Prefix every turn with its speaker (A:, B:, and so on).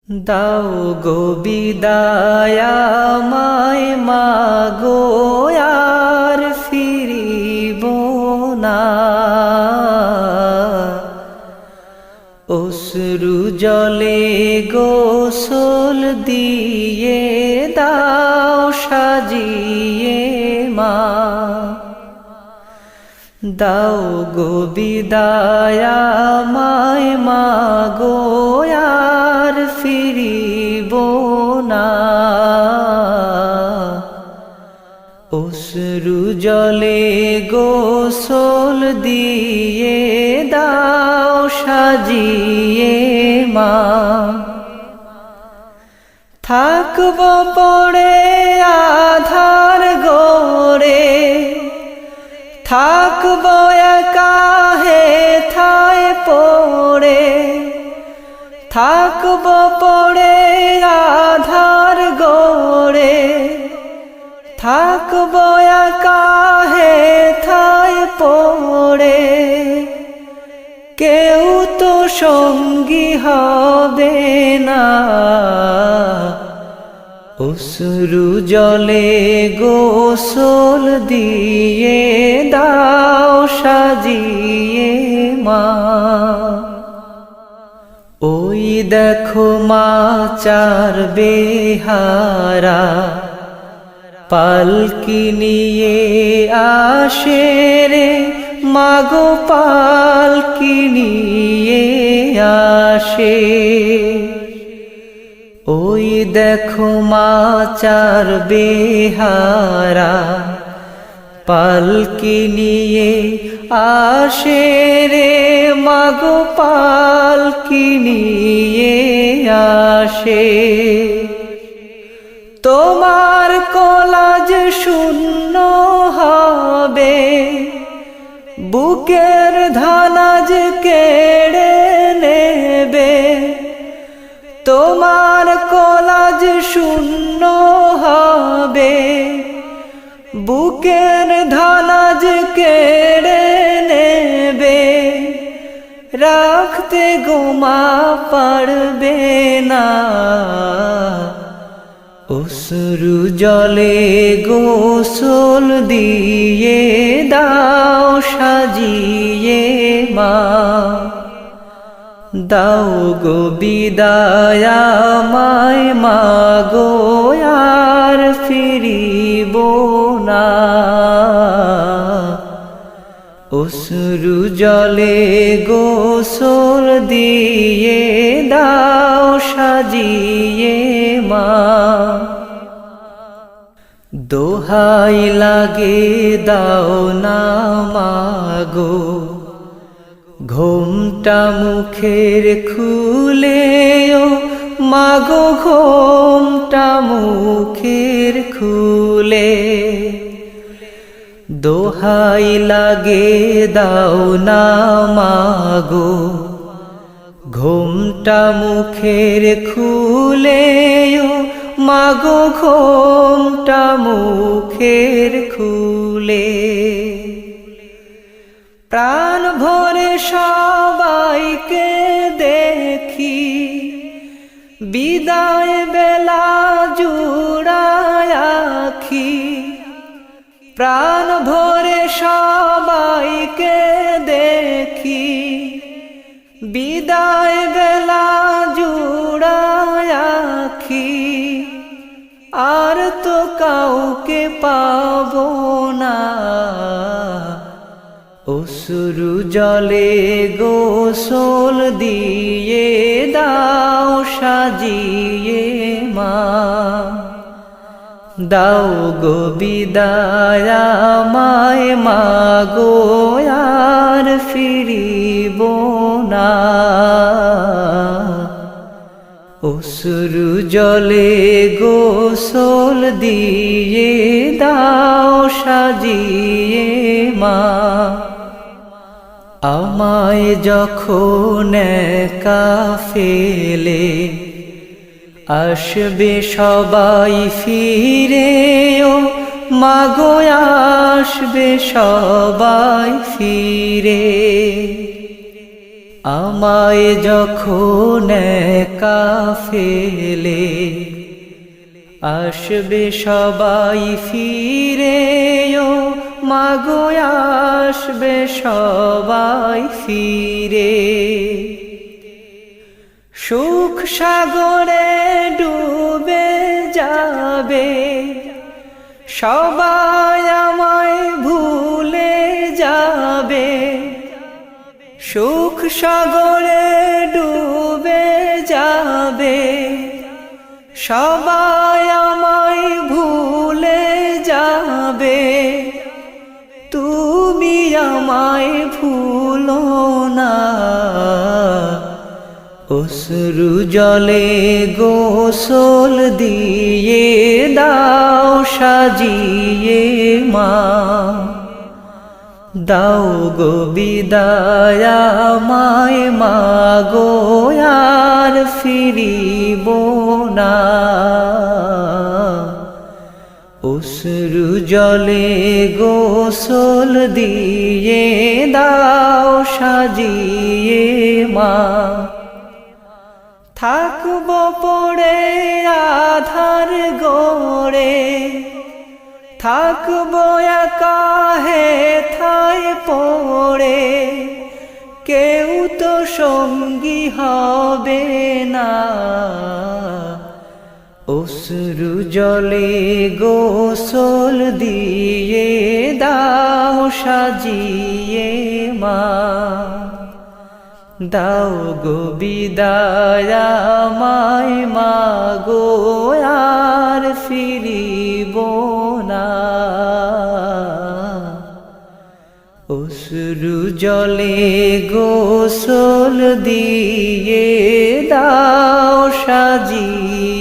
A: দাও গো বিদায় আমায় মাগো আর ফিরিব না। অশ্রু জলে গোসল দিয়ে দাও সাজিয়ে মা। দাও গো বিদায় আমায় মাগো আর ফিরিব না। অশ্রু জলে গোসল দিয়ে দাও সাজিয়ে মা। থাকব পড়ে আধার গড়ে, থাকব একা হেথায় পড়ে। থাকব পড়ে আধার গড়ে, থাকব একা হেথায় পড়ে। কেউ তো সঙ্গী হবে না। অশ্রু জলে গোসল দিয়ে দাও সাজিয়ে মা। ওই দেখো মা চার বেহারা পালকি নিয়ে আসে রে মাগো, পালকি নিয়ে আসে। ওই দেখো মা চার বেহারা পালকি নিয়ে আসে রে মাগো, পালকি নিয়ে আসে। তোমার কলাজ শূন্য হবে, বুকের ধানাজ কেড়ে নেবে। তোমার কলাজ শূন্য হবে, বুকের ধানাজ কেড়ে নেবে। রাখতে গোমা পারবে না। অশ্রু জলে গোসল দিয়ে দাও সাজিয়ে মা। দাও গো বিদায় আমায় মাগো আর ফিরিব না। অশ্রু জলে গোসল দিয়ে দাও সাজিয়ে মা। দোহাই লাগে দাও না মাগো, ঘোমটা মুখের খুলেও মাগো, ঘোমটা মুখের খুলে। দোহাই লাগে দাও না মাগো, ঘোমটা মুখের খুলেও মাগো, ঘোমটা মুখের খুলে। প্রাণ ভরে সবাইকে দেখি, বিদায় বেলা জুড়ায় আখি। প্রাণ ভরে সবাইকে দেখি, বিদায় বেলা জুড়ায় আখি। আর তো কাউকে পাবো না। অশ্রু জলে গোসল দিয়ে দাও সাজিয়ে মা। দাও গো বিদায় আমায় মাগো আর ফিরিব না। অশ্রু জলে গোসল দিয়ে দাও সাজিয়ে মা। আমায় যখন একা ফেলে আসবে সবাই ফিরে, ও মাগো আসবে সবাই ফিরে। আমায় যখন একা ফেলে আসবে সবাই ফিরে ও মাগো আসবে সবাই ফিরে সুখ সাগরে ডুবে যাবে সবাই আমায় ভুলে যাবে সুখ সাগরে ডুবে যাবে সবাই আমায় ভুলে যাবে তুমি আমায় ভুলো না অশ্রু জলে গোসল দিয়ে দাও সাজিয়ে মা দাও গো বিদায় আমায় মাগো আর ফিরিব না অশ্রু জলে গোসল দিয়ে দাও সাজিয়ে মা থাকব পড়ে আধার গড়ে থাকব একা হেথায় পড়ে কেউ তো সঙ্গী হবে না অশ্রু জলে গোসল দিয়ে দাও সাজিয়ে মা দাও গো বিদায় আমায় মাগো আর ফিরিব না অশ্রু জলে গোসল দিয়ে দাও সাজিয়ে